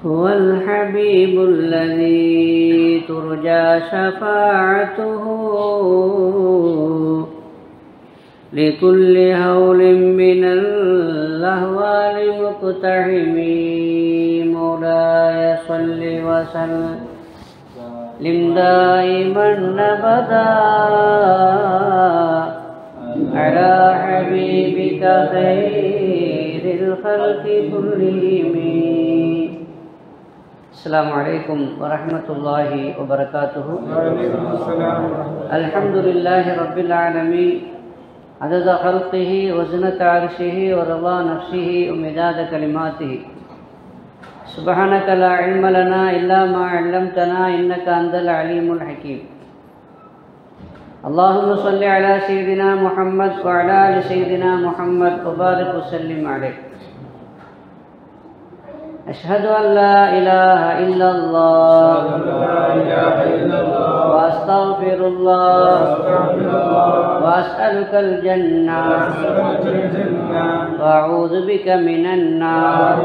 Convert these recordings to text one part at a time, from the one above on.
هو الحبيب الذي ترجى شفاعته لكل هول من الأهوال مقتحم. مولاي صل وسلم دائما أبدا على حبيبك خير الخلق كلهم. السلام عليكم ورحمة الله وبركاته. الحمد لله رب العالمين عدد خلقه وزنة عرشه ورضا نفسه ومداد كلماته. سبحانك لا علم لنا إلا ما علمتنا إنك أنت العليم الحكيم. اللهم صل على سيدنا محمد وعلى آل سيدنا محمد وبارك وسلم عليه. أشهد أن لا إله إلا الله وأستغفر الله وأسألك الجنة وأعوذ بك من النار.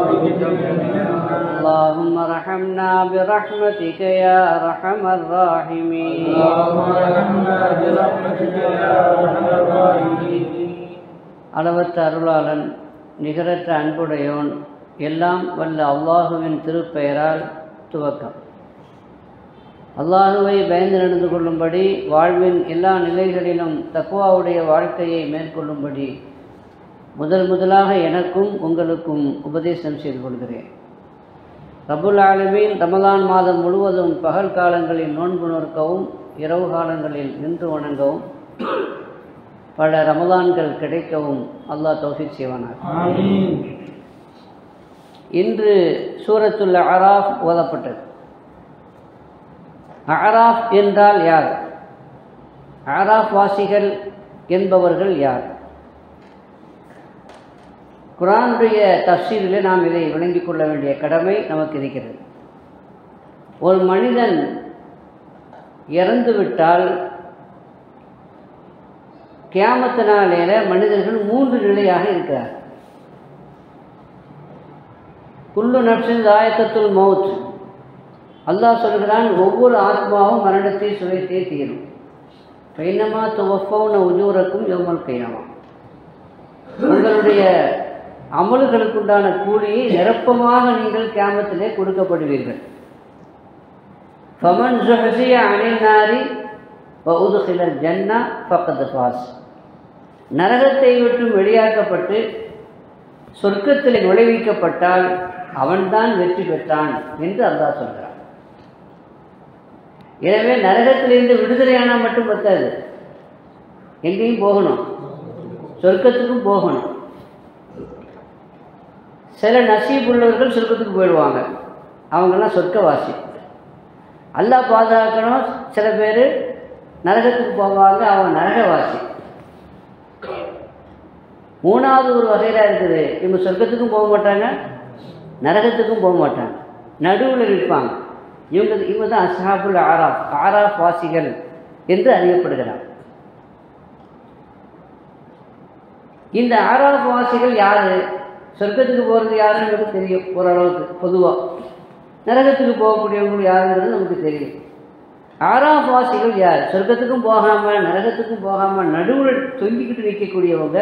اللهم ارحمنا برحمتك يا أرحم الراحمين. அளவற்ற அருளாளன் நிகரற்ற அன்புடையோன் எல்லாம் வல்ல அல்லாஹுவின் திருப்பெயரால் துவக்கம். அல்லாஹுவை பயந்து நடந்து கொள்ளும்படி வாழ்வின் எல்லா நிலைகளிலும் தக்வாவுடைய வாழ்க்கையை மேற்கொள்ளும்படி முதலாக எனக்கும் உங்களுக்கும் உபதேசம் செய்து கொள்கிறேன். ரப்புல் ஆலமீன் ரமலான் மாதம் முழுவதும் பகல் காலங்களில் நோன்பு நோற்கவும் இரவு காலங்களில் நின்று வணங்கவும் பல ரமலான்கள் கிடைக்கவும் அல்லாஹ் தௌஃபீக் செய்வானார். இன்று சூரத்துல் அராஃப் ஓதப்பட்டது. அராஃப் என்றால் யார்? அராஃப் வாசிகள் என்பவர்கள் யார்? குர்ஆனுடைய தஃசீரிலே நாம் இதை விளங்கிக் கொள்ள வேண்டிய கடமை நமக்கு இருக்கிறது. ஒரு மனிதன் இறந்துவிட்டால் கியாமத்து நாளிலே மனிதர்கள் 3 நிலையாக இருக்கிறார். குல்லு நஃப்ஸின் தாயிகத்துல் மௌத். அல்லாஹ் சொல்கிறான், ஒவ்வொரு ஆத்மாவும் மரணத்தை சுவைத்தே தீரும். ஃபைனமா துவஃபௌன உஜூரக்கும் யௌமல் கியாமா. உங்களுடைய அமல்களுக்குண்டான கூலியை நிரப்பமாக நீங்கள் கியாமத்திலே கொடுக்கப்படுவீர்கள். ஃபமன் ஸுஹ்ஸிய அனின் நாரி வ உத்கிலல் ஜன்னah ஃபக்கத் ஃபாஸ். நரகத்தை விட்டு வெளியாக்கப்பட்டு சொர்க்கத்தில் நுழைவிக்கப்பட்டால் அவன்தான் வெற்றி பெற்றான் என்று அல்லாஹ் சொல்கிறான். எனவே நரகத்திலிருந்து விடுதலையானால் மட்டும் பத்தாது, எங்கேயும் போகணும், சொர்க்கத்துக்கும் போகணும். சில நசீப் உள்ளவர்கள் சொர்க்கத்துக்கு போயிடுவாங்க, அவங்கெல்லாம் சொர்க்கவாசி. அல்லாஹ் பாதுகாக்கணும். சில பேர் நரகத்துக்கு போவாங்க, அவங்க நரகவாசி. 3வது ஒரு வகையாக இருக்குது, இவங்க சொர்க்கத்துக்கும் போக மாட்டாங்க, நரகத்துக்கும் போக மாட்டாங்க, நடுவில் இருப்பாங்க. இவங்க தான் அஸ்ஹாபுல் ஆராஃப், ஆராஃப் வாசிகள் என்று அறியப்படுகிறார். இந்த ஆராஃப் வாசிகள் யார்? சொர்க்கத்துக்கு போகிறது யாருன்னு நமக்கு தெரியும் ஓரளவுக்கு பொதுவாக. நரகத்துக்கு போகக்கூடியவங்க யாருங்கிறது நமக்கு தெரியும். ஆராஃப் வாசிகள் யார்? சொர்க்கத்துக்கும் போகாமல் நரகத்துக்கும் போகாமல் நடுவில் தொங்கிக்கிட்டு நிற்கக்கூடியவங்க,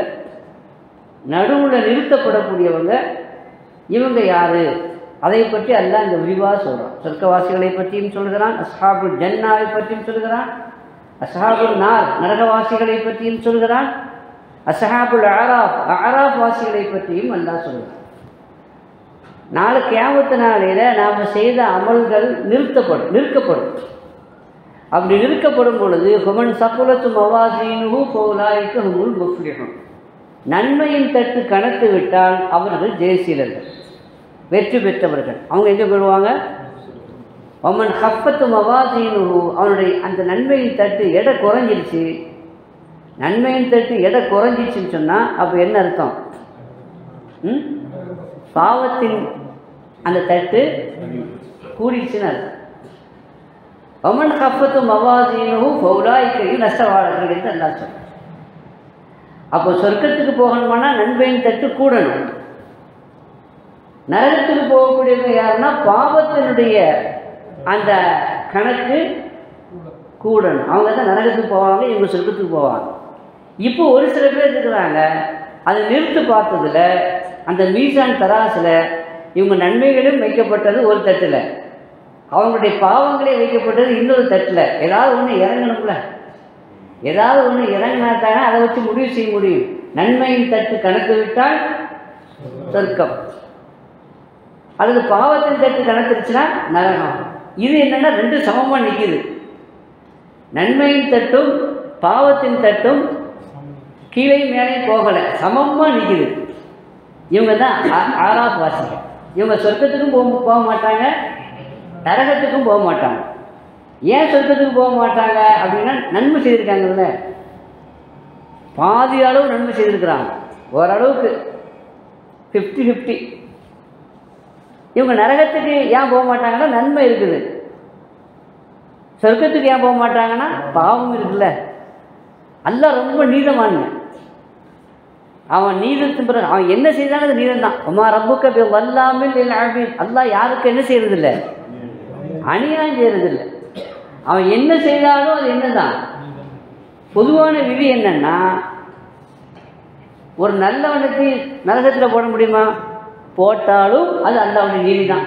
நடுவில் நிறுத்தப்படக்கூடியவங்க. இவங்க யாரு? அதை பற்றி அல்லாஹ் இந்த விரிவாக சொல்கிறான். சொர்க்கவாசிகளை பற்றியும் சொல்கிறான், அஸ்ஹாபுல் ஜன்னாவை பற்றியும் சொல்கிறான், அஸ்ஹாபுல் நார் நரகவாசிகளை பற்றியும் சொல்கிறான், அஸ்ஹாபுல் ஆராஃப் ஆராஃப் வாசிகளை பற்றியும் அல்லாஹ் சொல்கிறான். நாளை கியாமத்து நாளையில் நாம் செய்த அமல்கள் நிற்கப்படும். அப்படி நிற்கப்படும் பொழுது ஹுமன் சகுலத்து மவாசீனுஹு ஃபௌலாயிக ஹுமுல் முஃப்லிஹூன். நன்மையின் தட்டு கணக்கு விட்டால் அவர்கள் ஜெயசீலர்கள், வெற்றி பெற்றவர்கள். அவங்க எங்கே போயிடுவாங்க? அவன் ஹப்பத்து மவாசீனுஹு, அவனுடைய அந்த நன்மையின் தட்டு எடை குறைஞ்சிருச்சு. நன்மையின் தட்டு எடை குறைஞ்சிச்சுன்னு சொன்னால் அப்போ என்ன அர்த்தம்? பாவத்தின் அந்த தட்டு கூடிச்சுன்னு அர்த்தம். அவன் ஹப்பத்து மவாசீனுஹு ஃபௌலாயிக நஷ்டவாளர்கள் என்று அல்லாஹ் சொல்றான். அப்போ சொர்க்கத்துக்கு போகணுமானா நன்மையின் தட்டு கூடணும். நரகத்துக்கு போகக்கூடியவங்க யாருன்னா பாவத்தினுடைய அந்த கணக்கு கூடணும், அவங்க தான் நரகத்துக்கு போவாங்க, இவங்க சொர்க்கத்துக்கு போவாங்க. இப்போ ஒரு சில பேர் இருக்கிறாங்க, அதை நிறுத்து பார்த்ததில் அந்த மீசான் தராசில் இவங்க நன்மைகளும் வைக்கப்பட்டது ஒரு தட்டில், அவங்களுடைய பாவங்களே வைக்கப்பட்டது இன்னொரு தட்டில். ஏதாவது ஒன்று இறங்கணும்ல, ஏதாவது ஒன்று இறங்கினாத்தானே அதை வச்சு முடிவு செய்ய முடியும். நன்மையின் தட்டு கணக்கு விட்டால் சொர்க்கம், அல்லது பாவத்தின் தட்டு கணக்குச்சுன்னா நரகம். இது என்னன்னா ரெண்டு சமமாக நிற்கிது. நன்மையின் தட்டும் பாவத்தின் தட்டும் கீழே மேலே போகலை, சமமாக நிற்கிது. இவங்க தான் ஆராஃப் வாசிகள். இவங்க சொர்க்கத்துக்கும் போக மாட்டாங்க, நரகத்துக்கும் போக மாட்டாங்க. ஏன் சொர்க்கத்துக்கு போக மாட்டாங்க அப்படின்னா நன்மை செய்திருக்காங்கல்ல, பாதி அளவு நன்மை செய்திருக்கிறாங்க, ஓரளவுக்கு 50-50. இவங்க நரகத்துக்கு ஏன் போக மாட்டாங்கன்னா நன்மை இருக்குது, சொர்க்கத்துக்கு ஏன் போக மாட்டாங்கன்னா பாவம் இருக்குல்ல. அல்லாஹ் ரொம்ப நீதமானங்க, அவன் நீதத்தின் பிறகு அவன் என்ன செய்தாலும் அது நீதம் தான். அம்மா ரப்புக்க வல்லாமல் அல்லாஹ் யாருக்கு என்ன செய்யறதில்லை, அநியாயம் செய்யறதில்லை. அவன் என்ன செய்தாலும் அது என்னதான். பொதுவான விதி என்னன்னா, ஒரு நல்லவனுக்கு நரகத்தில் போட முடியுமா, போட்டாலும் அது அல்லாஹ்வுடைய நீதி தான்.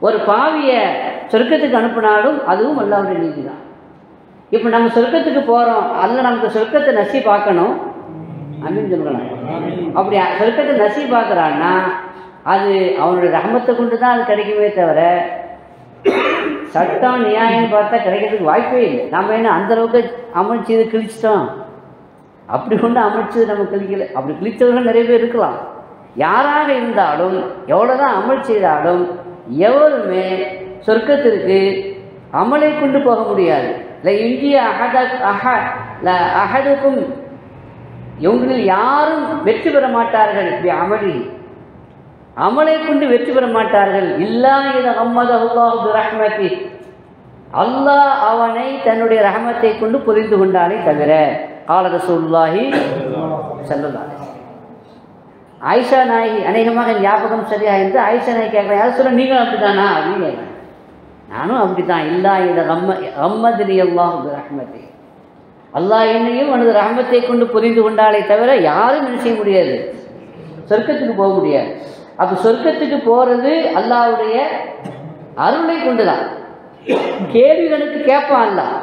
ஒரு பாவியை சொர்க்கத்துக்கு அனுப்பினாலும் அதுவும் அல்லாஹ்வுடைய நீதி தான். இப்போ நம்ம சொர்க்கத்துக்கு போகிறோம், அல்ல நமக்கு சொர்க்கத்தை நசி பார்க்கணும் அப்படின்னு சொல்லலாம். அப்படி சொர்க்கத்தை நசி பார்க்குறான்னா அது அவனுடைய ரஹமத்தை கொண்டு தான் அது கிடைக்குமே தவிர சட்டம் நியாயம் பார்த்தா கிடைக்கிறதுக்கு வாய்ப்பே இல்லை. நம்ம என்ன அந்தளவுக்கு அமைச்சு இது கிழிச்சிட்டோம், அப்படி கொண்டு அமைச்சு நம்ம கிழிக்கலை. அப்படி கிழித்தவர்கள் நிறைய பேர் இருக்கலாம். யாராக இருந்தாலும் எவ்வளோதான் அமல் செய்தாலும் எவருமே சொர்க்கத்திற்கு அமலை கொண்டு போக முடியாது. இல்லை இந்திய அகதுக்கும் இவங்களில் யாரும் வெற்றி பெற மாட்டார்கள். அமளி அமலை கொண்டு வெற்றி பெற மாட்டார்கள். இல்லா இத அம்மது அல்லாஹு ரஹ்மதி, அல்லாஹ் அவனை தன்னுடைய ரஹமத்தை கொண்டு புரிந்து கொண்டானே தவிர. கால ரசூலுல்லாஹி ஸல்லல்லாஹு அலைஹி வஸல்லம். ஆயிஷா நாயகி அநேகமாக ஞாபகம் சரியா இருந்து ஆயிஷா நாயகி கேட்குறேன், யாரும் சொல்ல நீங்களும் அப்படித்தானா அப்படின்னு கேட்குறேன். நானும் அப்படித்தான். இல்லா இத அம்மதினி அல்லாஹு ரஹ்மதி, அல்லாஹ் என்னையும் அவனது ரஹமத்தை கொண்டு புரிந்து கொண்டாலே தவிர யாரும் என்ன செய்ய முடியாது, சொர்க்கத்துக்கு போக முடியாது. அப்போ சொர்க்கத்துக்கு போகிறது அல்லாஹ்வுடைய அருளை கொண்டுதான். கேள்விகளுக்கு கேட்பான் அல்லாஹ்,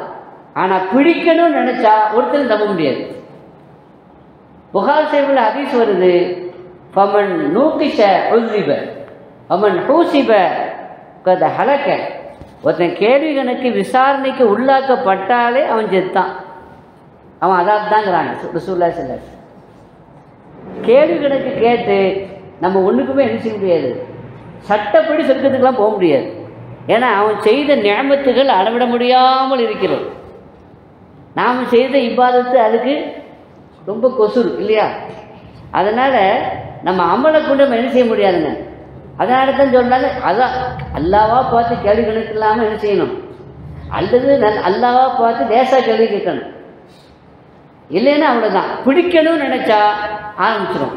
ஆனால் பிடிக்கணும்னு நினைச்சா ஒருத்தரும் நம்ப முடியாது. புகார் செய்வுள்ள ஹதீஸ் வருது, ஃபமன் நூகிஷ உல்லிப ஃபமன் ஹூசிப கத ஹலக. ஒருத்தன் கேள்விகளுக்கு விசாரணைக்கு உள்ளாக்கப்பட்டாலே அவன் செத்தான், அவன் அதாவது தாங்கிறாங்க ரசூலுல்லாஹி ஸல்லல்லாஹு அலைஹி வஸல்லம். கேள்வி கணக்கு கேட்டு நம்ம ஒன்றுக்குமே என்ன செய்ய முடியாது, சட்டப்படி சொர்க்கத்துக்கெல்லாம் போக முடியாது. ஏன்னா அவன் செய்த நியமத்துகள் அளவிட முடியாமல் இருக்கிறது. நாம் செய்த இபாதத்து அதுக்கு ரொம்ப கொசுறு இல்லையா. அதனால் நம்ம அமலை கொண்டு நம்ம என்ன செய்ய முடியாதுங்க. அதனால தான் சொன்னாங்க, அதான் அல்லாவா பார்த்து கேள்வி கணக்கு இல்லாமல் என்ன செய்யணும், அல்லது அல்லாவா பார்த்து லேசாக கேள்வி கேட்கணும். இல்லைன்னா அவ்வளோதான். பிடிக்கணும்னு நினச்சா ஆரம்பிச்சிடும்.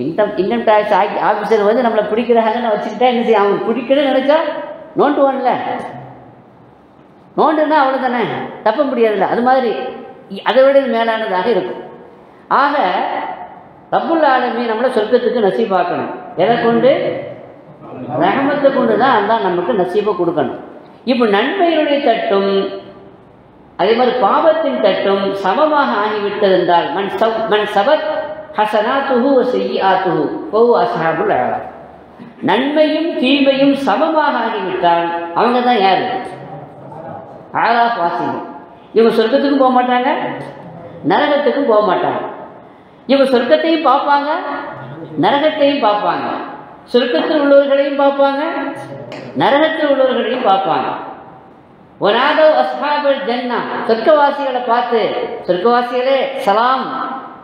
இன்கம் டேக்ஸ் ஆஃபீஸர் வந்து நம்மளை பிடிக்கிறாங்கன்னு வச்சுக்கிட்டா என்ன செய்ய, அவன் பிடிக்கணும்னு நினச்சா நோண்டுவான்ல, நோண்டுன்னா அவ்வளோதானே, தப்ப முடியாதுல்ல. அது மாதிரி அதை விட மேலானதாக இருக்கும். ஆக ரப்புல் ஆலமீன் நம்மளை சொர்க்கத்துக்கு நசீபாக்கணும். எதை கொண்டு, ரஹமத்தை கொண்டு தான் அல்லாஹ் நமக்கு நசீபை கொடுக்கணும். இப்போ நன்மையினுடைய தட்டும் அதே மாதிரி பாவத்தின் தட்டும் சமமாக ஆகிவிட்டது என்றால் மன் சபத் ஹசனாத்துஹு வ ஸய்யிஆத்துஹு ஃபஹுவ அஸ்ஹாபுல் அராஃப். நன்மையும் தீமையும் சமமாக ஆகிவிட்டால் அவங்க தான் யார், ஆராஃப் வாசிகள். இவங்க சொர்க்கத்துக்கும் போக மாட்டாங்க, நரகத்துக்கும் போக மாட்டாங்க. இவங்க சொர்க்கத்தையும் பார்ப்பாங்க, நரகத்தையும் பார்ப்பாங்க. சொர்க்கத்தில் உள்ளவர்களையும் பார்ப்பாங்க, நரகத்தில் உள்ளவர்களையும் பார்ப்பாங்க. ஒனாதோ அஸ்ஹாபுல் ஜன்னா, சொர்க்கவாசிகளை பார்த்து சொர்க்கவாசிகளே சலாம்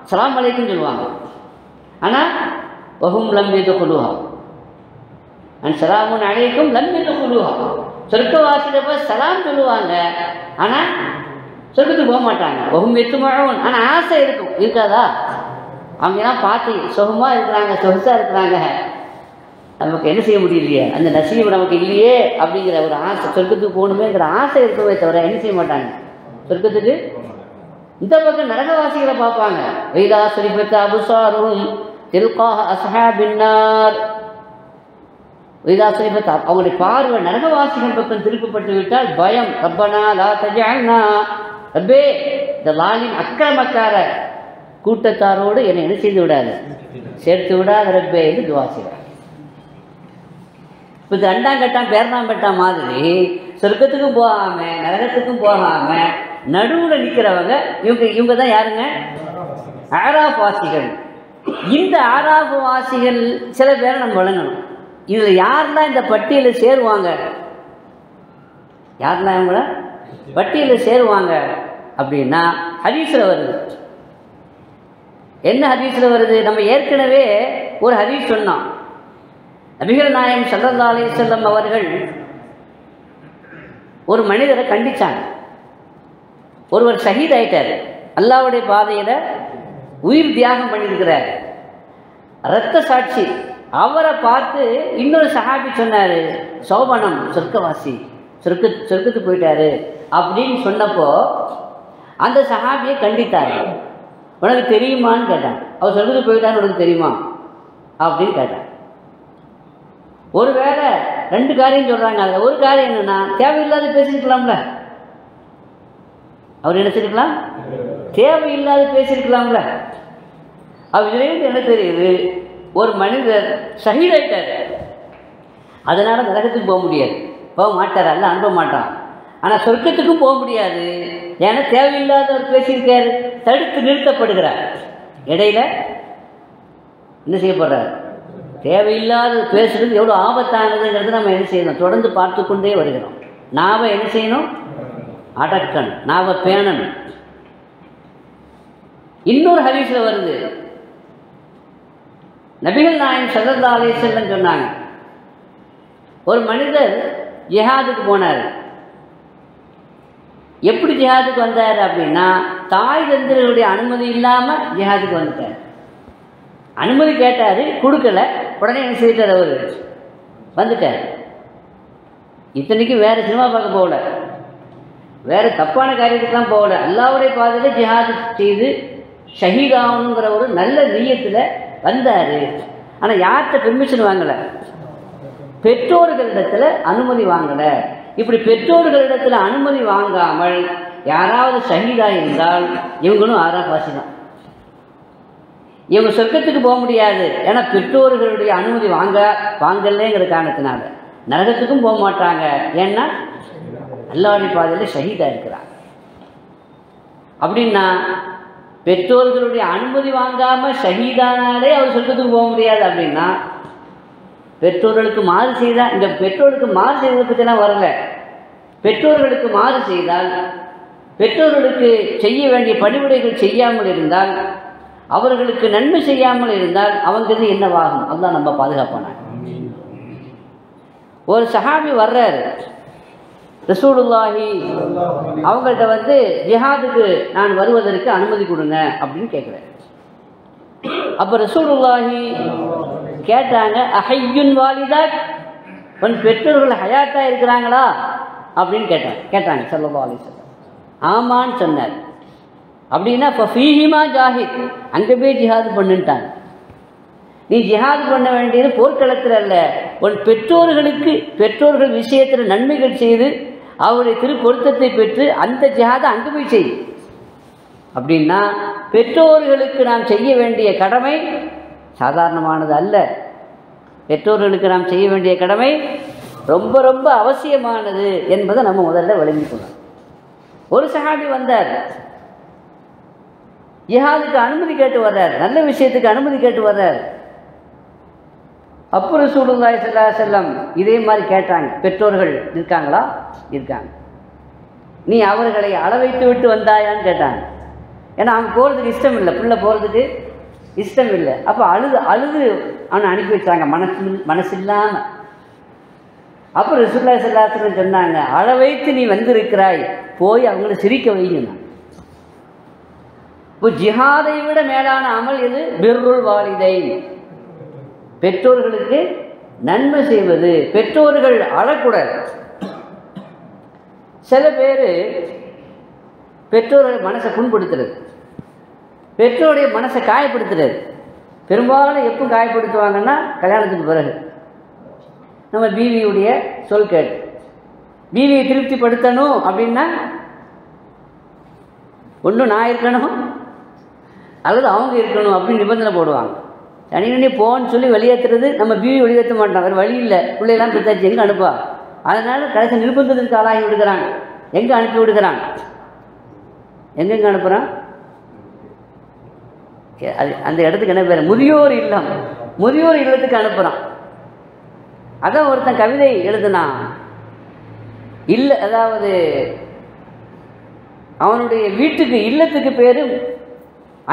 சலாம் அலைக்கும் சொல்லுவாங்க. ஆனால் வஹும் லம் யதுகுலுஹா சலாமுன் அலைக்கும் லம் யதுகுலுஹா. சொர்க்கவாசிகளை பார்த்து சலாம் சொல்லுவாங்க, ஆனால் சொர்க்கத்துக்கு போக மாட்டாங்க. வஹும் யத்மஊன், ஆனால் ஆசை இருக்கும், இருக்காதா? அவங்கெல்லாம் பார்த்து சுகமாக இருக்கிறாங்க, சொகுசாக இருக்கிறாங்க, நமக்கு என்ன செய்ய முடியலையே, அந்த நசீபு நமக்கு இல்லையே அப்படிங்கிற ஒரு ஆசை, சொர்க்கத்துக்கு போகணுமேங்கிற ஆசை இருக்கவே தவிர என்ன செய்ய மாட்டாங்க சொர்க்கத்துக்கு. இந்த பக்கம் நரகவாசிகளை பார்ப்பாங்க. வைதா சரிபத்த அபுசாரும் தில்காஹ அஸ்ஹாபின்னார். வைதா சரிபத்த அவங்களுடைய பார்வை நரகவாசிகள் பக்கம் திருப்பப்பட்டு விட்டால் பயம். ரப்பனா லா தஜஅல்னா, ரப்பே இந்த லாலின் அக்கிரமக்கார கூட்டத்தாரோடு என்னை என்ன செய்து விடாது, சேர்த்து விடாத ரப்பே என்று துவா செய்வார். இப்போ இது ரெண்டாம் கட்டம் பேரணாம்பட்டா மாதிரி சொர்க்கத்துக்கும் போகாமல் நரகத்துக்கும் போகாமல் நடுவில் நிற்கிறவங்க இவங்க தான் யாருங்க? ஆராஃப் வாசிகள். இந்த ஆராஃப் வாசிகள் சில பேரை நம்ம வழங்கணும். இதில் யாரெல்லாம் இந்த பட்டியலில் சேருவாங்க, யாரெல்லாம் இவங்கள பட்டியலில் சேருவாங்க அப்படின்னா ஹதீஸில் வருது. என்ன ஹதீஸில் வருது? நம்ம ஏற்கனவே ஒரு ஹதீஸ் சொன்னோம். நபிகள் நாயகம் ஸல்லல்லாஹு அலைஹி வஸல்லம் அவர்கள் ஒரு மனிதரை கண்டிச்சாங்க. ஒருவர் ஷஹீத் ஆயிட்டார், அல்லாஹ்வுடைய பாதையில் உயிர் தியாகம் பண்ணியிருக்கிறார், இரத்த சாட்சி. அவரை பார்த்து இன்னொரு சஹாபி சொன்னார், சோபனம் சொர்க்கவாசி, சொர்க்கத்துக்கு போயிட்டாரு அப்படின்னு சொன்னப்போ அந்த சஹாபியை கண்டித்தார். உனக்கு தெரியுமான்னு கேட்டான். அவர் சொர்க்கத்துக்கு போயிட்டான்னு உனக்கு தெரியுமா அப்படின்னு கேட்டான். ஒருவேளை ரெண்டு காரியம் சொல்கிறாங்க. அதில் ஒரு காரியம் என்னென்னா, தேவையில்லாத பேசியிருக்கலாம்ல, அவர் என்ன செய்யலாம், தேவையில்லாத பேசியிருக்கலாம்ல. இதுலேருந்து என்ன தெரியுது, ஒரு மனிதர் ஷஹீதாயிட்டார், அதனால் நரகத்துக்கு போக முடியாது, போக மாட்டார், அல்ல அனுப்ப மாட்டான். ஆனால் சொர்க்கத்துக்கும் போக முடியாது, ஏன்னா தேவையில்லாதவர் பேசியிருக்கார், தடுத்து நிறுத்தப்படுகிறார். இடையில என்ன செய்யப்படுறார், தேவையில்லாத பேசுகிறது எவ்வளோ ஆபத்தானதுங்கிறது நம்ம என்ன செய்யணும், தொடர்ந்து பார்த்து கொண்டே வருகிறோம். நாவை என்ன செய்யணும், அடக்கணும், நாவை பேணணும். இன்னொரு ஹதீஸில் வருது, நபிகள் நாயகம் ஸல்லல்லாஹு அலைஹி வஸல்லம் சொன்னாங்க, ஒரு மனிதர் ஜிஹாதுக்கு போனார். எப்படி ஜிஹாதுக்கு வந்தார் அப்படின்னா, தாய் தந்தைகளுடைய அனுமதி இல்லாமல் ஜிஹாதுக்கு வந்துட்டார். அனுமதி கேட்டார், கொடுக்கல, உடனே என்ன செய்தார், அவர் வந்துட்டார். இத்தனைக்கு வேறு சினிமா பார்க்க போகல, வேறு தப்பான காரியத்துக்கெலாம் போகல, அல்லாஹ்வுடைய பாதையில் ஜிஹாது செய்து ஷஹீதாகணுங்கிற ஒரு நல்ல நியத்தில் வந்தார். ஆனால் யார்கிட்ட பெர்மிஷன் வாங்கலை, பெற்றோர்களிடத்தில் அனுமதி வாங்கலை. இப்படி பெற்றோர்களிடத்தில் அனுமதி வாங்காமல் யாராவது ஷஹீதாக இருந்தால் இவங்களும் ஆறாம் வாசி தான். இவங்க சொர்க்கத்துக்கு போக முடியாது, ஏன்னா பெற்றோர்களுடைய அனுமதி வாங்கலேங்கிற காரணத்தினால. நரகத்துக்கும் போக மாட்டாங்க, ஏன்னா அல்லாஹ்வுடைய பாதையில் ஷஹீதாக இருக்கிறாங்க. அப்படின்னா பெற்றோர்களுடைய அனுமதி வாங்காமல் ஷஹீதானாலே அவர் சொர்க்கத்துக்கு போக முடியாது. அப்படின்னா பெற்றோர்களுக்கு மாறு செய்தால், இந்த பெற்றோருக்கு மாறு செய்வதை பற்றிலாம் வரல. பெற்றோர்களுக்கு மாறு செய்தால், பெற்றோர்களுக்கு செய்ய வேண்டிய பணிவிடைகள் செய்யாமல் இருந்தால், அவர்களுக்கு நன்மை செய்யாமல் இருந்தால் அவங்கிறது என்னவாகும், அல்லாஹ் நம்ம பாதுகாப்பானாங்க. ஒரு சஹாபி வர்றாரு, ரசூலுல்லாஹி அவங்கள்ட்ட வந்து ஜிஹாதுக்கு நான் வருவதற்கு அனுமதி கொடுங்க அப்படின்னு கேட்குறேன். அப்போ ரசூலுல்லாஹி கேட்டாங்க, அஹய்யுன் வாலிதாக், உன் பெற்றோர்கள் ஹயாத்தா இருக்கிறாங்களா அப்படின்னு கேட்டாங்க ஸல்லல்லாஹு அலைஹி வஸல்லம். ஆமான்னு சொன்னார். அப்படின்னா இப்போ ஃபீஹிமா ஜாஹித், அங்கே போய் ஜிஹாது பண்ணுட்டாங்க. நீ ஜிஹாது பண்ண வேண்டியது போர்க்களத்தில் அல்ல, உன் பெற்றோர்கள் விஷயத்தில் நன்மைகள் செய்து அவருடைய திருப்பொருத்தத்தை பெற்று அந்த ஜிஹாதை அங்கே போய் செய். அப்படின்னா பெற்றோர்களுக்கு நாம் செய்ய வேண்டிய கடமை சாதாரணமானது அல்ல. பெற்றோர்களுக்கு நாம் செய்ய வேண்டிய கடமை ரொம்ப ரொம்ப அவசியமானது என்பதை நம்ம முதல்ல விளங்கிக்கணும். ஒரு சஹாபி வந்தார், ஜிஹாதுக்கு அனுமதி கேட்டு வர்றார், நல்ல விஷயத்துக்கு அனுமதி கேட்டு வர்றார். அப்போ ரசூலுல்லாஹி ஸல்லல்லாஹு அலைஹி வஸல்லம் இதே மாதிரி கேட்டாங்க, பெற்றோர்கள் இருக்காங்களா? இருக்காங்க. நீ அவர்களை அளவைத்து விட்டு வந்தாயான்னு கேட்டாங்க. ஏன்னா அவங்க போகிறதுக்கு இஷ்டம் இல்லை, பிள்ளை போகிறதுக்கு இஷ்டம் இல்லை. அப்போ அழுது அவனை அனுப்பி வச்சாங்க, மனசு இல்லாமல். அப்போ ரசூலுல்லாஹி ஸல்லல்லாஹு அலைஹி வஸல்லம் சொன்னாங்க, அளவைத்து நீ வந்திருக்கிறாய், போய் அவங்கள சிரிக்க வைங்க. இப்போ ஜிஹாதை விட மேலான அமல் எது? பிர்ருல் வாலிதைன், பெற்றோர்களுக்கு நன்மை செய்வது. பெற்றோர்கள் அழக்கூடாது. சில பேர் பெற்றோருடைய மனசை புண்படுத்துறது, பெற்றோருடைய மனசை காயப்படுத்துறது. பெரும்பாலும் எப்போ காயப்படுத்துவாங்கன்னா கல்யாணத்துக்கு பிறகு. நம்ம பீவியுடைய சொல் கேட்டு பீவியை திருப்திப்படுத்தணும் அப்படின்னா ஒன்றும் நான் இருக்கணும் அல்லது அவங்க இருக்கணும் அப்படின்னு நிபந்தனை போடுவாங்க. தனி போன்னு சொல்லி வெளியேற்றுறது. நம்ம பீவி வெளியேற்ற மாட்டோம், வேறு வழி இல்லை. பிள்ளையெல்லாம் பித்தாச்சு எங்கே அனுப்பா? அதனால் கடைசி நிர்பந்தத்திற்கு ஆளாகி விடுக்கிறாங்க. எங்கே அனுப்பி விடுக்கிறாங்க? எங்கெங்கே அனுப்புகிறான்? அது அந்த இடத்துக்கு என்ன பேர்? முதியோர் இல்லம். முதியோர் இல்லத்துக்கு அனுப்புகிறான். அதான் ஒருத்தன் கவிதை எழுதுனான். இல்லை, அதாவது அவனுடைய வீட்டுக்கு இல்லத்துக்கு பேர்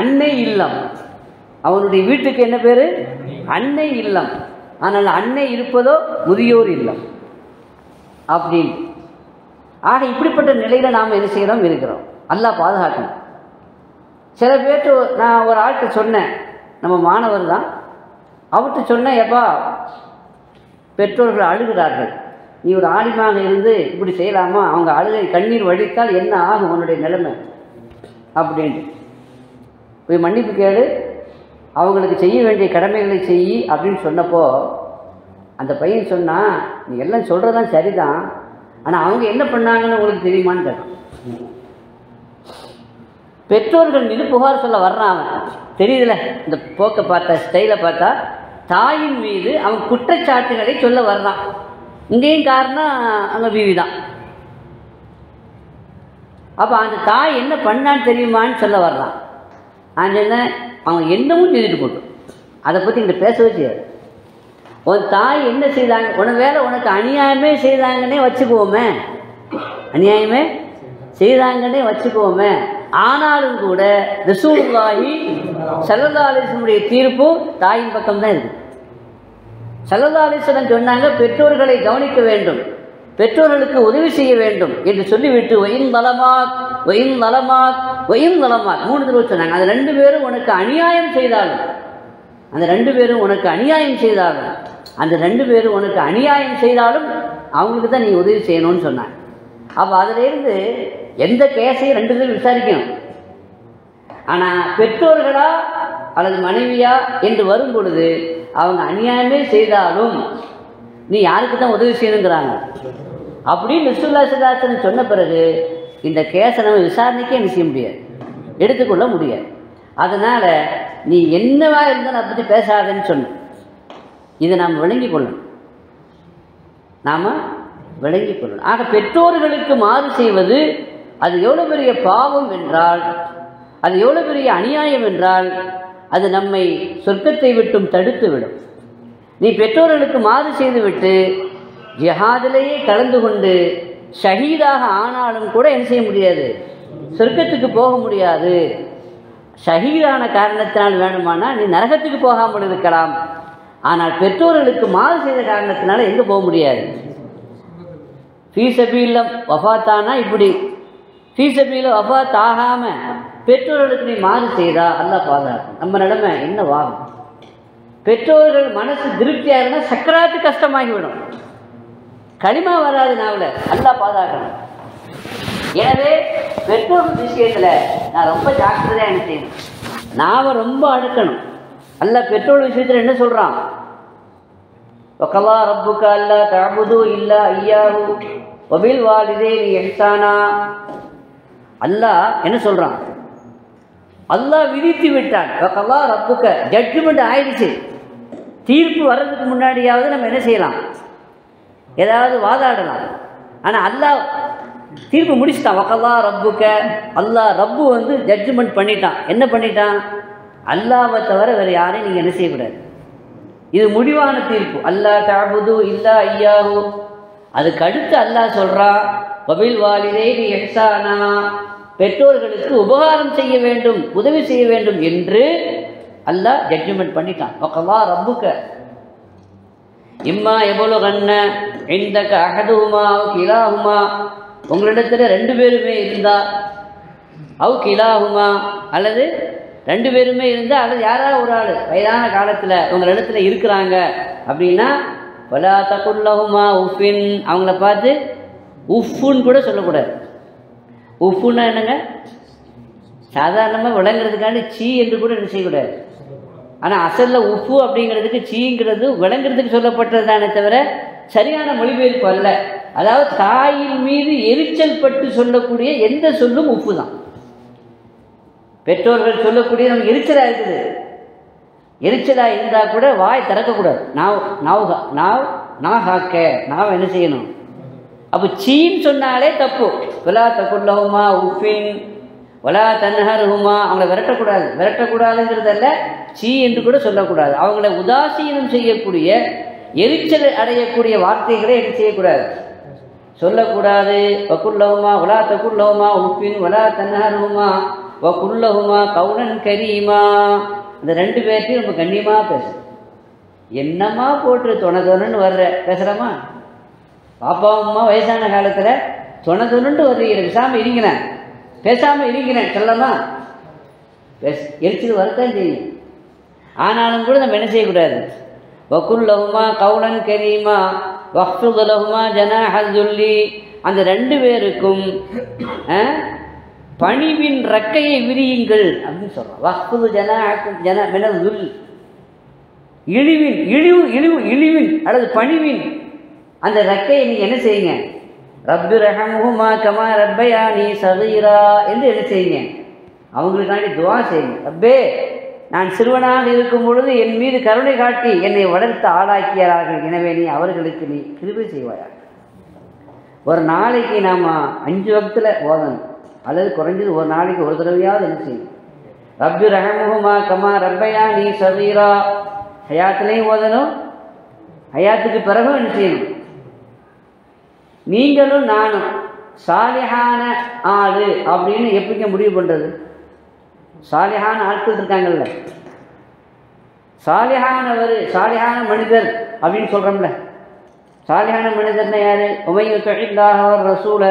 அன்னை இல்லம். அவனுடைய வீட்டுக்கு என்ன பேர்? அன்னை இல்லம். ஆனால் அன்னை இருப்பதோ முதியோர் இல்லம் அப்படின்னு. ஆக இப்படிப்பட்ட நிலையில் நாம் என்ன செய்கிறோம்? இருக்கிறோம். அல்லாஹ் பாதுகாக்கணும். சில பேர்ட்டு நான் ஒரு ஆள்கிட்ட சொன்னேன், நம்ம மாணவர் தான், அவர்கிட்ட சொன்னேன், எப்பா பெற்றோர்கள் அழுகிறார்கள், நீ ஒரு ஆலிமாக இருந்து இப்படி செய்யலாமா? அவங்க அழுகை கண்ணீர் வடித்தால் என்ன ஆகும் உன்னுடைய நிலைமை அப்படின்ட்டு. போய் மன்னிப்பு கேளு, அவங்களுக்கு செய்ய வேண்டிய கடமைகளை செய் அப்படின்னு சொன்னப்போ அந்த பையன் சொன்னான், நீ எல்லாம் சொல்கிறதான் சரிதான், ஆனால் அவங்க என்ன பண்ணாங்கன்னு உங்களுக்கு தெரியுமான்னு கேட்டான். பெற்றோர்கள் மீது புகார் சொல்ல வர்றான் அவன். தெரியுதுல, இந்த போக்கை பார்த்தா, ஸ்டைலை பார்த்தா தாயின் மீது அவன் குற்றச்சாட்டுகளை சொல்ல வர்றான். இங்கேயும் காரணம் அங்கே பீவி தான். அப்போ அந்த தாய் என்ன பண்ணான்னு தெரியுமான்னு சொல்ல வர்றான். நான் என்ன, அவன் என்னமும் செய்துட்டு போட்டோம், அதை பற்றி இங்கே பேச வச்சு. உன் தாய் என்ன செய்தாங்க, உன வேலை உனக்கு அநியாயமே செய்தாங்கன்னே வச்சுக்குவோமே, அநியாயமே செய்தாங்கன்னே வச்சுக்குவோமே. ஆனாலும் கூட ரசூலுல்லாஹி ஸல்லல்லாஹு அலைஹி வஸல்லம் தீர்ப்பு தாயின் பக்கம் தான் இருக்குது. ஸல்லல்லாஹு அலைஹி வஸல்லம் சொன்னாங்க, பெற்றோர்களை கவனிக்க வேண்டும், பெற்றோர்களுக்கு உதவி செய்ய வேண்டும் என்று சொல்லிவிட்டு ஒயின் தலமாக் ஒயின் தலமாக் ஒயின் தலமாக் 3 தடவை சொன்னாங்க. அந்த 2 பேரும் உனக்கு அநியாயம் செய்தாலும், அந்த 2 பேரும் உனக்கு அநியாயம் செய்தாலும், அந்த 2 பேரும் உனக்கு அநியாயம் செய்தாலும் அவங்களுக்கு தான் நீ உதவி செய்யணும்னு சொன்னாங்க. அப்போ அதிலிருந்து எந்த கேஸையும் 2 பேரும் விசாரிக்கணும். ஆனால் பெற்றோர்களா அல்லது மனைவியா என்று வரும் பொழுது அவங்க அநியாயமே செய்தாலும் நீ யாருக்கு தான் உதவி செய்யணுங்கிறாங்க அப்படின்னு ரசூலுல்லாஹி ஸல்லல்லாஹு அலைஹி வஸல்லம் சொன்ன பிறகு இந்த கேஸை நம்ம விசாரணைக்கே என்ன செய்ய முடியாது, எடுத்துக்கொள்ள முடியாது. அதனால் நீ என்னவா இருந்தாலும் அதை பற்றி பேசாதன்னு சொன்ன. இதை நாம் விளங்கி கொள்ளணும், நாம் விளங்கி கொள்ளணும். ஆக பெற்றோர்களுக்கு மாறு செய்வது அது எவ்வளோ பெரிய பாவம் என்றால், அது எவ்வளோ பெரிய அநியாயம் என்றால், அது நம்மை சொர்க்கத்தை விட்டும் தடுத்து விடும். நீ பெற்றோர்களுக்கு மாறு செய்துவிட்டு ஜிஹாதிலேயே கலந்து கொண்டு ஷஹீதாக ஆனாலும் கூட என்ன செய்ய முடியாது, சொர்க்கத்துக்கு போக முடியாது. ஷஹீதான காரணத்தினால் வேணுமானா நீ நரகத்துக்கு போகாமல் இருக்கலாம். ஆனால் பெற்றோர்களுக்கு மாறு செய்த காரணத்தினால எங்கே போக முடியாது. ஃபீஸபீல வஃபாத்தானா இப்படி, ஃபீஸபீல வஃபாத் ஆகாமல் பெற்றோர்களுக்கு நீ மாறு செய்தா அல்லாஹ் பாதுகாக்கும். நம்ம நிலைமை என்னவாகும்? பெற்றோர்கள் மனசு திருப்தியாக இருந்தால் சக்கராத்து கஷ்டமாகிவிடும், களிமா வராது நாவில். அல்லாஹ் பாதுகாக்கணும். எனவே பெற்றோர்கள் விஷயத்தில் நான் ரொம்ப ஜாக்கிரதையாக என்ன செய்யணும், நாம் ரொம்ப அடுக்கணும். அல்லாஹ் பெற்றோர்கள் விஷயத்தில் என்ன சொல்கிறான்? வகலா ரப்புக அல்லா தஅபுது இல்லா இய்யாஹு வபில் வாலிதைனி இஹ்சானா. அல்லாஹ் என்ன சொல்கிறான்? அல்லாஹ் விதித்து விட்டான். வகலா ரப்புக, ஜட்ஜ்மெண்ட் ஆயிடுச்சு. தீர்ப்பு வர்றதுக்கு முன்னாடியாவது நம்ம என்ன செய்யலாம், ஏதாவது வாதாடலாம். ஆனால் அல்லாஹ் தீர்ப்பு முடிச்சுட்டான். வகலா ரப்புக, அல்லாஹ் ரப்பு ஜட்ஜ்மெண்ட் பண்ணிட்டான். என்ன பண்ணிட்டான்? அல்லாஹ்வை தவிர வேறு யாரையும் நீங்கள் என்ன செய்யக்கூடாது. இது முடிவான தீர்ப்பு. அல்லா தஅபுது இல்லா இய்யாஹு. அதுக்கு அடுத்து அல்லாஹ் சொல்கிறான், வபில் வாலிதைனி இஹ்சானா, பெற்றோர்களுக்கு உபகாரம் செய்ய வேண்டும், உதவி செய்ய வேண்டும் என்று அல்லாஹ் ஜட்ஜ்மெண்ட் பண்ணிட்டான். வகலா ரப்புக இம்மா யபலுகன்ன இந்தக அஹதுஹுமா அவ் கிலாஹுமா, உங்களிடத்தில் 2 பேருமே இருந்தால் அவு கிலாஹுமா, அல்லது ரெண்டு பேருமே இருந்தால், அல்லது யாராவது ஒரு ஆள் வயதான காலத்தில் உங்கள் இடத்துல இருக்கிறாங்க அப்படின்னா வலா தகுல்லஹுமா உஃபின், அவங்கள பார்த்து உஃப்புன்னு கூட சொல்லக்கூடாது. உஃப்புன்னா என்னங்க? சாதாரணமாக விளங்குறதுக்காண்டி சீ என்று கூட என்ன செய்யக்கூடாது. ஆனால் அசலில் உப்பு அப்படிங்கிறதுக்கு சீங்கிறது விளங்குறதுக்கு சொல்லப்பட்டது தானே தவிர சரியான மொழிபெயர்ப்பு அல்ல. அதாவது தாயின் மீது எரிச்சல் பட்டு சொல்லக்கூடிய எந்த சொல்லும் உப்பு தான். பெற்றோர்கள் சொல்லக்கூடிய நமக்கு எரிச்சலாக இருக்குது, எரிச்சலாக இருந்தால் கூட வாய் திறக்கக்கூடாது. நாவ் என்ன செய்யணும்? அப்போ சீன்னு சொன்னாலே தப்பு. வலா தகுல்லஹுமா உஃபின் வலா தன்ஹர்ஹுமா, அவங்கள விரட்டக்கூடாதுங்கிறதல்ல, சீ என்று கூட சொல்லக்கூடாது. அவங்கள உதாசீனம் செய்யக்கூடிய எரிச்சல் அடையக்கூடிய வார்த்தைகளை என்ன செய்யக்கூடாது, சொல்லக்கூடாது. வகுல்லஹுமா வலா தகுல்லஹுமா உஃபின் வலா தன்ஹர்ஹுமா வகுல்லஹுமா கௌலன் கரீமா. இந்த ரெண்டு பேர்த்தையும் நம்ம கண்ணியமாக பேசணும். என்னம்மா போட்டு தொணன்னு வர்ற பேசுகிறோமா? பாப்பா அம்மா வயசான காலத்தில் தொணன்னு வர்றீங்க, பேசாமல் இருக்கிறேன் சொல்லலாம். எரிச்சல் வரத்தான் செய்யும். ஆனாலும் கூட நம்ம என்ன செய்யக்கூடாது. வகுல்லஹுமா கௌலன் கரீமா வஹ்ஃபித் லஹுமா ஜனாஹல் துல்லி, அந்த ரெண்டு பேருக்கும் பணிவின் ரக்கையை விரியுங்கள் அப்படின்னு சொல்கிறோம். வஹ்ஃபித் ஜனாஹல் மினல் துல், இழிவின் அல்லது பணிவின் அந்த ரக்கையை நீங்கள் என்ன செய்யுங்க. ரப்பி ரஹம்ஹுமா கமா ரப்பயானி சகீரா என்று என்ன செய்யுங்க, அவங்களுக்காண்டி துவா செய்யுங்க. ரப்பே, நான் சிறுவனாக இருக்கும் பொழுது என் மீது கருணை காட்டி என்னை வளர்த்து ஆளாக்கியார்கள், எனவே நீ அவர்களுக்கு நீ கிருபை செய்வாயாக. ஒரு நாளைக்கு நாம் 5 வக்தில் ஓதணும், அல்லது குறைஞ்சது ஒரு நாளைக்கு ஒரு தடவையாவது என்ன செய்யணும். ரப்பி ரஹம்ஹுமா கமா ரப்பயானி சகீரா, ஹயாத்துலேயும் ஓதணும், ஹயாத்துக்கு பிறகும் என்ன செய்யணும். நீங்களும் நானும் சாலிஹான ஆளு அப்படின்னு எப்படிங்க முடிவு பண்ணுறது? சாலிஹான ஆட்கள் இருக்காங்கல்ல, சாலிஹான மனிதர் அப்படின்னு சொல்கிறோம்ல. சாலிஹான மனிதர்னா யாரு? உமையு துஇல்லாஹ வர் ரசூல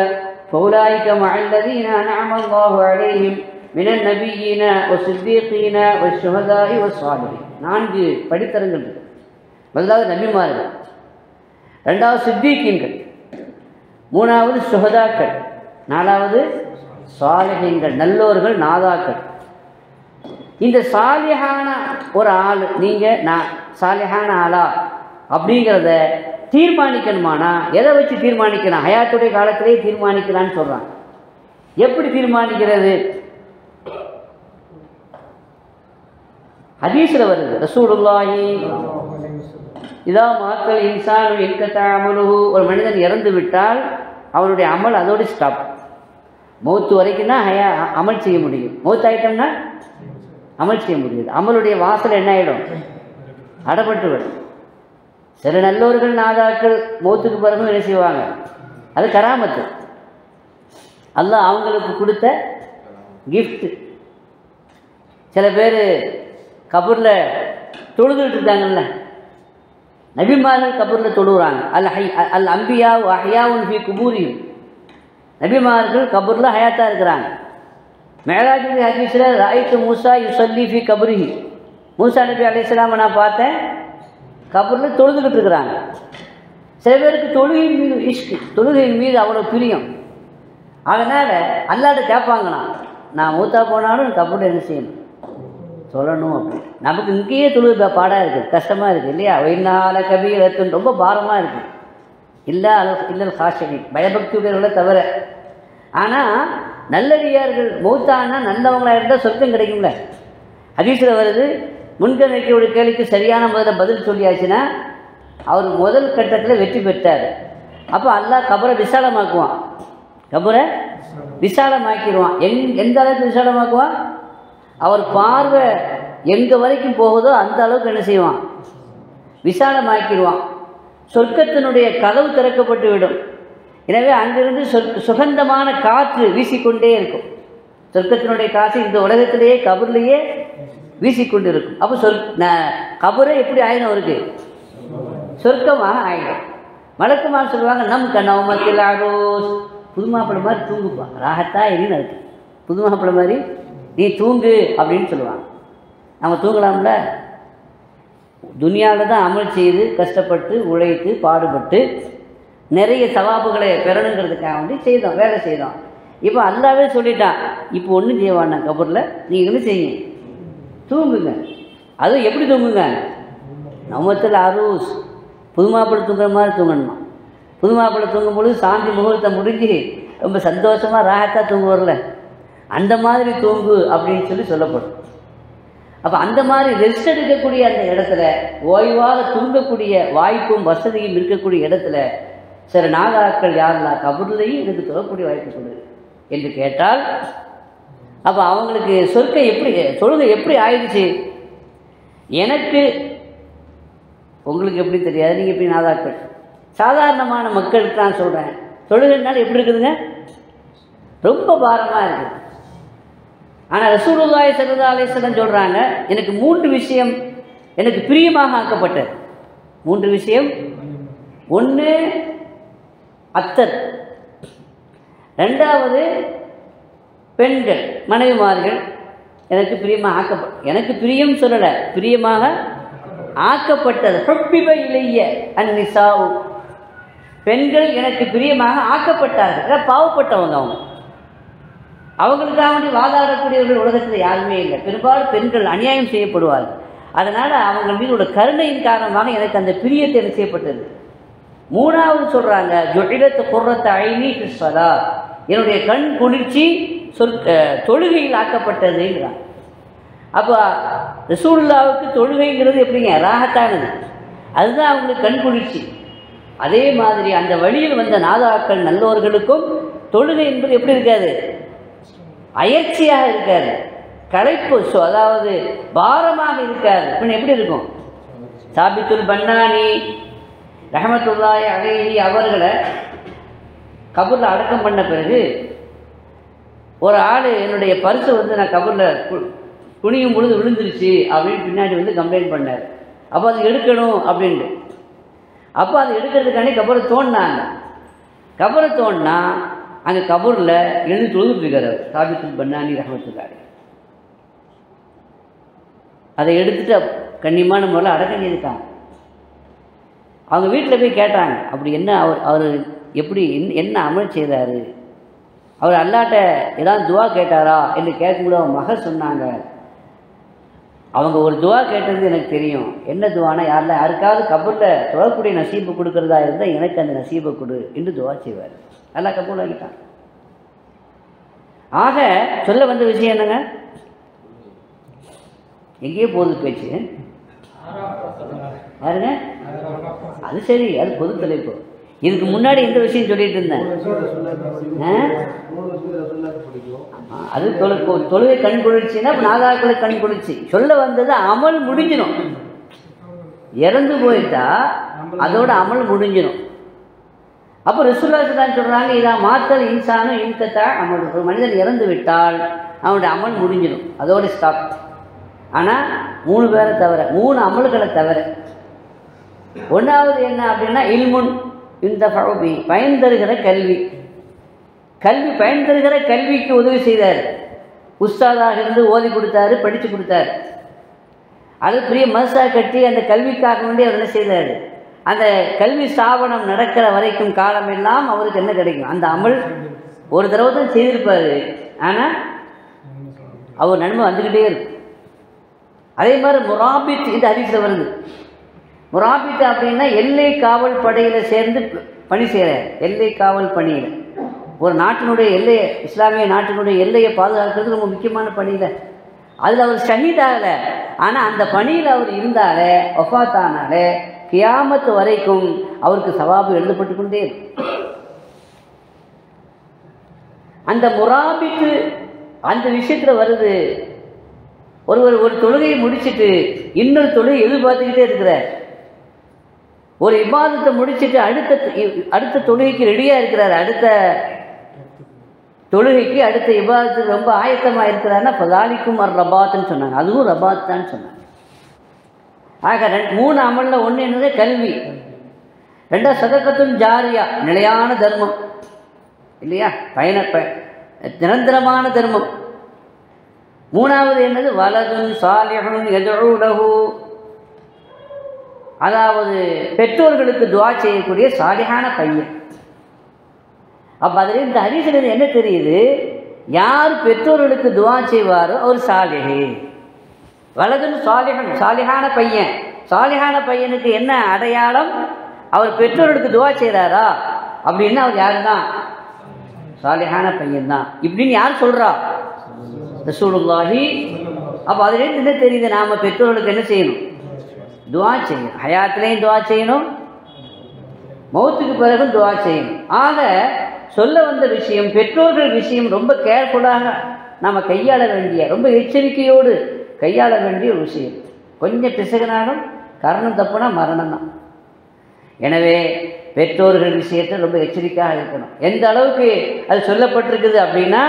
ஃபௌலாயிக மஅல்லதீன அன்அமல்லாஹு அலைஹிம் மினன் நபிய்யீன வஸ்ஸித்தீகீன வஷ்ஷுஹதாஇ வஸ்ஸாலிஹீன். 4 படித்தரங்கள் இருக்கு. முதலாவது நபிமார்கள், ரெண்டாவது சித்தீகீன்கள், மூணாவது சுஹதாக்கள், நாலாவது சாலிஹீன்கள், நல்லோர்கள், நாதாக்கள். இந்த சாலிஹான ஒரு ஆள், நீங்கள் நான் சாலிஹான ஆளா அப்படிங்கிறத தீர்மானிக்கணுமானா எதை வச்சு தீர்மானிக்கலாம்? ஹயாத்துடைய காலத்திலே தீர்மானிக்கலான்னு சொல்கிறாங்க. எப்படி தீர்மானிக்கிறது? ஹதீஸில் வருது, ரசூலுல்லாஹி இதா மாத்தல் இன்சான் இன்கத்தஅமலுஹு, ஒரு மனிதன் இறந்து விட்டால் அவனுடைய அமல் அதோடு ஸ்டாப். மௌத்து வரைக்கும் தான் அமல் செய்ய முடியும். மௌத்து ஆகிட்டோம்னா அமல் செய்ய முடியாது. அமலுடைய வாசல் என்ன ஆகிடும்? அடப்பட்டு விடும். சில நல்லோர்கள் நாதாக்கள் மௌத்துக்கு பிறகு என்ன செய்வாங்க? அது கராமத்து, அல்லாஹ் அவங்களுக்கு கொடுத்த கிஃப்ட். சில பேர் கபூரில் தொழுதுகிட்டு இருக்காங்கல்ல, நபிமார்கள் கபூரில் தொழுகிறாங்க. அல் அம்பியா அஹ்யாவுன் ஃபி குபூரியும், நபிமார்கள் கபூரில் ஹயாத்தாக இருக்கிறாங்க. மேராஜ் ஹதீஸில் ராயித்து மூசா யுசல்லி ஃபி கபூரிஹி, மூசா நபி அலைஹிஸ்ஸலாமை நான் பார்த்தேன் கபூரில் தொழுதுகிட்டு இருக்கிறாங்க. சில பேருக்கு தொழுகையின் மீது இஷ்கு, தொழுகையின் மீது அவ்வளோ பிரியம். அதனால் அல்லாட்ட கேட்பாங்கண்ணா, நான் மூத்தா போனாலும் கபூரில் என்ன செய்யணும் சொல்லணும் அப்படி. நமக்கு இங்கேயே தொழுது பாடாக இருக்குது, கஷ்டமாக இருக்குது இல்லையா? ஒயினால கபீரத்துன்னு ரொம்ப பாரமாக இருக்குது. இல்லல் காஷகி, பயபக்தியுடையவர்களை தவிர. ஆனால் நல்லடியார்கள் மௌத்தானா நல்லவங்களாக இருந்தால் சொர்க்கம் கிடைக்கும்ல. ஹதீஸில் வருது, முன்கணிக்கையோட கேள்விக்கு சரியான முதல்ல பதில் சொல்லியாச்சுன்னா அவர் முதல் கட்டத்தில் வெற்றி பெற்றார். அப்போ அல்லாஹ் கபரை விசாலமாக்குவான், கபரை விசாலமாக்கிடுவான். எந்த அளவுக்கு விசாலமாக்குவான்? அவர் பார்வை எங்கே வரைக்கும் போகுதோ அந்த அளவுக்கு என்ன செய்வான்? விசாலமாக்கிடுவான். சொர்க்கத்தினுடைய கதவு திறக்கப்பட்டு விடும். எனவே அங்கிருந்து சுகந்தமான காற்று வீசிக்கொண்டே இருக்கும். சொர்க்கத்தினுடைய காற்று இந்த உலகத்திலேயே கபூர்லேயே வீசிக்கொண்டு இருக்கும். அப்போ கபூரை எப்படி ஆயிடும்? அவருக்கு சொர்க்கமாக ஆயிடும். வழக்கமாக சொல்லுவாங்க, நம் கண்ணவமத்தில் ஆரோஸ், புதுமாப்பிள்ளை மாதிரி தூங்குப்பான், ராகத்தா எரின்னு இருக்கு. புது மாப்பிள்ளை மாதிரி நீ தூங்கு அப்படின்னு சொல்லுவாங்க. நம்ம தூங்கலாம்ல? துனியாவில் தான் அமல் செய்து கஷ்டப்பட்டு உழைத்து பாடுபட்டு நிறைய சவாபுகளை பெறணுங்கிறதுக்காக வேண்டி செய்தோம், வேலை செய்தோம். இப்போ அல்லாவே சொல்லிட்டான், இப்போ ஒன்றும் செய்வான் கபூரில், நீங்கள் என்ன செய்யுங்க, தூங்குங்க. அதுவும் எப்படி தூங்குங்க? நம்மத்தில் அரூஸ் புது மாப்பிள்ளை தூங்குற மாதிரி தூங்கணுமா? புது மாப்பிள்ளை தூங்கும் பொழுது சாந்தி முகூர்த்தத்தை முடிஞ்சு ரொம்ப சந்தோஷமாக ராகத்தாக தூங்குவார்ல, அந்த மாதிரி தூங்கு அப்படின்னு சொல்லப்படும். அப்போ அந்த மாதிரி ரெஸ்ட் எடுக்கக்கூடிய அந்த இடத்துல, ஓய்வாக தூங்கக்கூடிய வாய்ப்பும் வசதியும் இருக்கக்கூடிய இடத்துல சில நாதாக்கள் யாரெல்லாம் கபூர்லையும் எனக்கு தொழக்கூடிய வாய்ப்பு கொடு என்று கேட்டால், அப்போ அவங்களுக்கு தொழுகை எப்படி ஆயிடுச்சு? எனக்கு உங்களுக்கு எப்படி தெரியாது, நீங்கள் எப்படி நாதாக்கள், சாதாரணமான மக்களுக்கு நான் சொல்கிறேன், தொழுகைனால எப்படி இருக்குதுங்க? ரொம்ப பாரமாக இருக்குது. ஆனால் ரசூலுல்லாஹி ஸல்லல்லாஹு அலைஹி வஸல்லம் சொல்கிறாங்க, எனக்கு 3 விஷயம் எனக்கு பிரியமாக ஆக்கப்பட்டது. 3 விஷயம். 1 அத்தர், 2வது பெண்கள் மனைவிமார்கள் எனக்கு பிரியமாக எனக்கு பிரியம் சொல்லலை, பிரியமாக ஆக்கப்பட்டது. ஹுப்பிப இலைய அந்நிசாஉ, பெண்கள் எனக்கு பிரியமாக ஆக்கப்பட்டார்கள். பாவப்பட்டவங்க அவங்களுக்காக வேண்டி வாதாடக்கூடியவர்கள் உலகத்தில் யாருமே இல்லை. பெரும்பாலும் பெண்கள் அநியாயம் செய்யப்படுவார்கள். அதனால் அவங்க மீது உள்ள கருணையின் காரணமாக எனக்கு அந்த பிரியத்தை என்ன செய்யப்பட்டது. 3வது சொல்கிறாங்க, ஜுஇலத் குர்ரத்து ஐனி ஃபிஸ் ஸலாத், என்னுடைய கண் குளிர்ச்சி தொழுகையில் ஆக்கப்பட்டதுங்கிறாங்க. அப்போ ரசூலுல்லாஹ்வுக்கு தொழுகைங்கிறது எப்படிங்க? ராகத்தானது, அதுதான் அவங்களுக்கு கண் குளிர்ச்சி. அதே மாதிரி அந்த வழியில் வந்த நாதாக்கள் நல்லோர்களுக்கும் தொழுகை என்பது எப்படி இருக்காது? அயற்சியாக இருக்காது, களைப்பு, அதாவது பாரமாக இருக்காது. பின்ன எப்படி இருக்கும்? சாபித்துல் பன்னானி ரஹ்மத்துல்லாஹி அலைஹி அவர்களை கபூரில் அடக்கம் பண்ண பிறகு ஒரு ஆள் என்னுடைய பரிசு நான் கபூரில் குனியும் பொழுது விழுந்துருச்சு அப்படின்னு பின்னாடி கம்ப்ளைண்ட் பண்ணார். அப்போ அது எடுக்கணும் அப்படின்ட்டு. அப்போ அது எடுக்கிறதுக்காண்டி கபூரை தோண்டினாங்க. கபூரை தோண்டினா அங்கே கபூரில் எழுந்து தொழுதுட்டு இருக்கார் சாபித்துல் பன்னானி ரஹ்மத்துல்லாஹி. அதை எடுத்துட்டு கண்ணியமான முறையில் அடக்கம் செய்துட்டாங்க. அவங்க வீட்டில் போய் கேட்டாங்க, அப்படி என்ன அவர் எப்படி என்ன அமல் செய்தார், அவர் அல்லாட்ட ஏதாவது துவா கேட்டாரா என்று கேட்கும்போது அவங்க மகள் சொன்னாங்க, அவங்க ஒரு துவா கேட்டது எனக்கு தெரியும். என்ன துவானா, யாருக்காவது கபூரில் தொழக்கூடிய நசீபு கொடுக்குறதா இருந்தால் எனக்கு அந்த நசீபை கொடு என்று துவா செய்வார். அல்லா கபூல் ஆகிட்டான். ஆக சொல்ல வந்த விஷயம் என்னங்க? எங்கேயோ போகுது பேச்சு பாருங்க. அது சரி, அது பொது தலைப்பு. இதுக்கு முன்னாடி எந்த விஷயம் சொல்லிட்டு இருந்தேன்? அது தொழுகை கண் குளிர்ச்சின்னா நாதாக்களை கண் குளிர்ச்சி. சொல்ல வந்தது அமல் முடிஞ்சிடும். இறந்து போயிட்டா அதோட அமல் முடிஞ்சிடும். அப்போ ரசூலுல்லாஹி தான் சொல்கிறாங்க, இதான் மாத்தல் இன்சானும் இன்கத்தா அமல். ஒரு மனிதன் இறந்து விட்டால் அவனுடைய அமல் முடிஞ்சிடும், அதோட ஸ்டாப். ஆனால் 3 பேரை தவிர, 3 அமல்களை தவிர. 1வது என்ன அப்படின்னா, இல்முன் இந்த ஃபௌபி, பயன் தருகிற கல்வி. பயன் தருகிற கல்விக்கு உதவி செய்தார். உஸ்தாதாக இருந்து ஓதி கொடுத்தாரு, படித்து கொடுத்தாரு. அது பெரிய மதரசா கட்டி அந்த கல்விக்காக வேண்டி அவர் என்ன செய்தார்? அந்த கல்வி ஸ்தாபனம் நடக்கிற வரைக்கும் காலமெல்லாம் அவருக்கு என்ன கிடைக்கும்? அந்த அமல் ஒரு தடவை தான் செய்திருப்பார், ஆனால் அவர் நன்மை வந்துக்கிட்டே இருக்கும். அதே மாதிரி முராபித், இந்த ஹதீஸ்ல வருது. முராபித் அப்படின்னா எல்லை காவல் படையில் சேர்ந்து பணி செய்கிறார். எல்லை காவல் பணியில் ஒரு நாட்டினுடைய எல்லையை, இஸ்லாமிய நாட்டினுடைய எல்லையை பாதுகாக்கிறது ரொம்ப முக்கியமான பணியில். அதில் அவர் ஷஹீதாகலை, ஆனால் அந்த பணியில் அவர் இருந்தாலே, வஃபாத்தானாலே கியாமத்து வரைக்கும் அவருக்கு சவாபு எழுதப்பட்டு கொண்டே இருக்கும். அந்த முராபித்து அந்த விஷயத்தில் வருது. ஒருவர் ஒரு தொழுகையை முடிச்சுட்டு இன்னொரு தொழுகை எதிர்பார்த்துக்கிட்டே இருக்கிறார். ஒரு இபாதத்தை முடிச்சுட்டு அடுத்த தொழுகைக்கு ரெடியாக இருக்கிறார். அடுத்த தொழுகைக்கு அடுத்த இபாதத்துக்கு ரொம்ப ஆயத்தமாக இருக்கிறாருன்னா ஃபதாலிக்கும் ரபாத்துன்னு சொன்னாங்க. அதுவும் ரபாத் தான் சொன்னாங்க. ஆக 3 அமலில் 1 என்னது? கல்வி. 2 சதகத்துன் ஜாரியா, நிலையான தர்மம் இல்லையா? நிரந்தரமான தர்மம். மூணாவது என்னது? வலதுன் சாலிஹுன் யதுஉ லஹு, அதாவது பெற்றோர்களுக்கு துஆ செய்யக்கூடிய சாலிஹான பையன். அப்போ அதில் இந்த ஹதீஸில் என்ன தெரியுது? யார் பெற்றோர்களுக்கு துஆ செய்வாரோ அவர் சாலிஹ். வலதுன் சாலிஹுன், சாலிஹான பையன். சாலிஹான பையனுக்கு என்ன அடையாளம்? அவர் பெற்றோர்களுக்கு துஆ செய்கிறாரா அப்படின்னா அவர் யாரு தான்? சாலிஹான பையன் தான். இப்படின்னு யார் சொல்றா? ரசூலுல்லாஹி. அப்போ அதுலேருந்து என்ன தெரியுது? நாம் பெற்றோர்களுக்கு என்ன செய்யணும்? துஆ செய்யணும். ஹயாத்திலையும் துஆ செய்யணும், மௌத்துக்கு பிறகும் துஆ செய்யணும். ஆக சொல்ல வந்த விஷயம், பெற்றோர்கள் விஷயம் ரொம்ப கேர்ஃபுல்லாக நாம் கையாள வேண்டிய, ரொம்ப எச்சரிக்கையோடு கையாள வேண்டிய ஒரு விஷயம். கொஞ்சம் பிசகுனாலும் காரணம் தப்புனா மரணம் தான். எனவே பெற்றோர்கள் விஷயத்தை ரொம்ப எச்சரிக்கையாக இருக்கணும். எந்த அளவுக்கு அது சொல்லப்பட்டிருக்குது அப்படின்னா,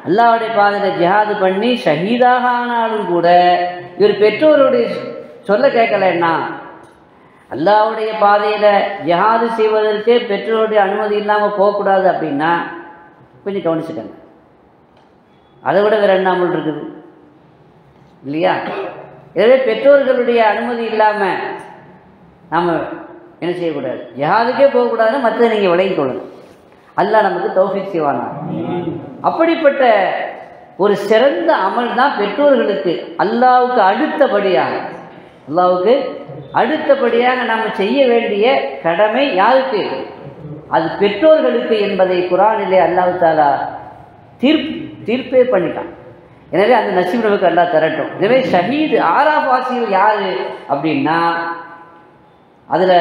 அல்லாஹ்வுடைய பாதையில் ஜிஹாது பண்ணி ஷஹீதாக ஆனாலும் கூட இவர் பெற்றோருடைய சொல்ல கேட்கலன்னா, அல்லாஹ்வுடைய பாதையில் ஜிஹாது செய்வதற்கே பெற்றோருடைய அனுமதி இல்லாமல் போகக்கூடாது அப்படின்னா கொஞ்சம் கவனிச்சுக்கங்க. அதை விட வேறு என்ன அமல் இருக்குது இல்லையா? எனவே பெற்றோர்களுடைய அனுமதி இல்லாமல் நாம் என்ன செய்யக்கூடாது? ஜிஹாதுக்கே போகக்கூடாதுன்னு மற்றதை நீங்கள் விளங்கிக் கொள்ளணும். அல்லாஹ் நமக்கு தௌஃபீக் செய்வானா. அப்படிப்பட்ட ஒரு சிறந்த அமல் தான் பெற்றோர்களுக்கு அல்லாஹ்வுக்கு அடுத்தபடியாக நாம் செய்ய வேண்டிய கடமை யாருக்கு? அது பெற்றோர்களுக்கு என்பதை குர்ஆனிலே அல்லாஹ் தஆலா தீர்ப்பே பண்ணிட்டான். எனவே அந்த நசீப் நமக்கு அல்லாஹ் தரட்டும். எனவே ஷஹீது ஆராஃப் வாசிகள் யாரு அப்படின்னா, அதில்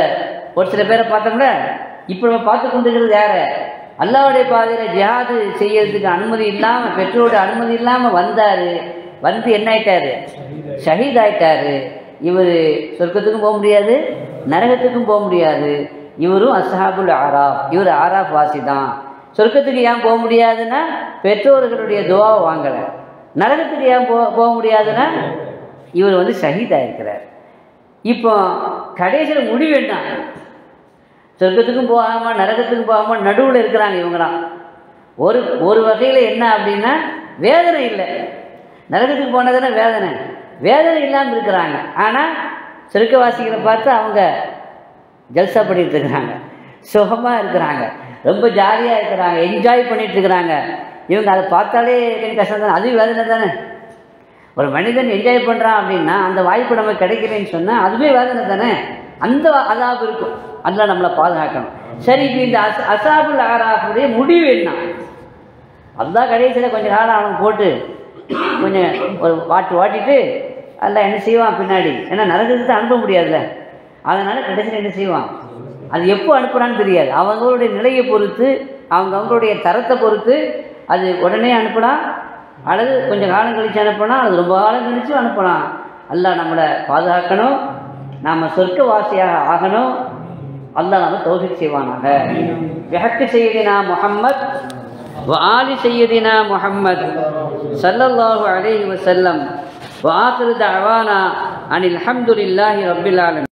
ஒரு சில பேரை பார்த்தோம்ல. இப்போ நம்ம பார்த்து கொண்டிருக்கிறது யாரு? அல்லாஹ்வுடைய பாதையில் ஜிஹாது செய்யறதுக்கு அனுமதி இல்லாமல், பெற்றோருடைய அனுமதி இல்லாமல் வந்தார். வந்து என்ன ஆயிட்டாரு? ஷஹீத் ஆயிட்டாரு. இவர் சொர்க்கத்துக்கும் போக முடியாது, நரகத்துக்கும் போக முடியாது. இவரும் அஸ்ஹாபுல் ஆராஃப், இவர் ஆராஃப் வாசி தான். சொர்க்கத்துக்கு ஏன் போக முடியாதுன்னா பெற்றோர்களுடைய துஆவை வாங்கலை. நரகத்துக்கு ஏன் போக முடியாதுன்னா இவர் வந்து ஷஹீத் ஆகிருக்கிறார். இப்போ கடைசியில் முடிவு என்ன? சொர்க்கத்துக்கும் போகாமல் நரகத்துக்கும் போகாமல் நடுவில் இருக்கிறாங்க இவங்களாம். ஒரு வகையில் என்ன அப்படின்னா வேதனை இல்லை. நரகத்துக்கு போனதுன்னா வேதனை இல்லாமல் இருக்கிறாங்க. ஆனால் சொர்க்கவாசிகளை பார்த்து அவங்க ஜல்சா பண்ணிட்டு இருக்கிறாங்க, சுகமாக இருக்கிறாங்க, ரொம்ப ஜாலியாக இருக்கிறாங்க, என்ஜாய் பண்ணிட்டு இருக்கிறாங்க. இவங்க அதை பார்த்தாலே கொஞ்சம் கஷ்டம் தானே, அதுவும் வேதனை தானே. ஒரு மனிதன் என்ஜாய் பண்ணுறான் அப்படின்னா அந்த வாய்ப்பு நமக்கு கிடைக்கலன்னு சொன்னால் அதுவே வேதனை தானே. அந்த அதாபு இருக்கும். அதில் நம்மளை பாதுகாக்கணும். சரி, இப்போ இந்த அஸ்ஹாபுல் ஆராஃபுடைய முடிவு என்ன? அல்லாஹ் கடைசியில் கொஞ்சம் காலம் அவனுக்கு போட்டு கொஞ்சம் ஒரு வாட்டிட்டு அல்லாஹ் என்ன செய்வான் பின்னாடி? ஏன்னா நரகத்துக்கு தான் அனுப்ப முடியாதுல்ல. அதனால் கடைசியில் என்ன செய்வான்? அது எப்போ அனுப்புகிறான்னு தெரியாது. அவங்களுடைய நிலையை பொறுத்து, அவங்களுடைய தரத்தை பொறுத்து அது உடனே அனுப்பலாம், அல்லது கொஞ்சம் காலம் கழித்து அனுப்பலாம், அது ரொம்ப காலம் கழித்து அனுப்பலாம். அல்லாஹ் நம்மளை பாதுகாக்கணும், நாம் சொர்க்கவாசியாக ஆகணும். அல்லாஹ் நம்ம தௌஃபீக் செய்வானாக. பிஹக்கி சய்யிதினா முஹம்மத் வ ஆலி சய்யிதினா முஹம்மத் ஸல்லல்லாஹு அலைஹி வஸல்லம். வ ஆகிரு தஅவானா அனில் ஹம்துலில்லாஹி ரப்பில் ஆலமீன்.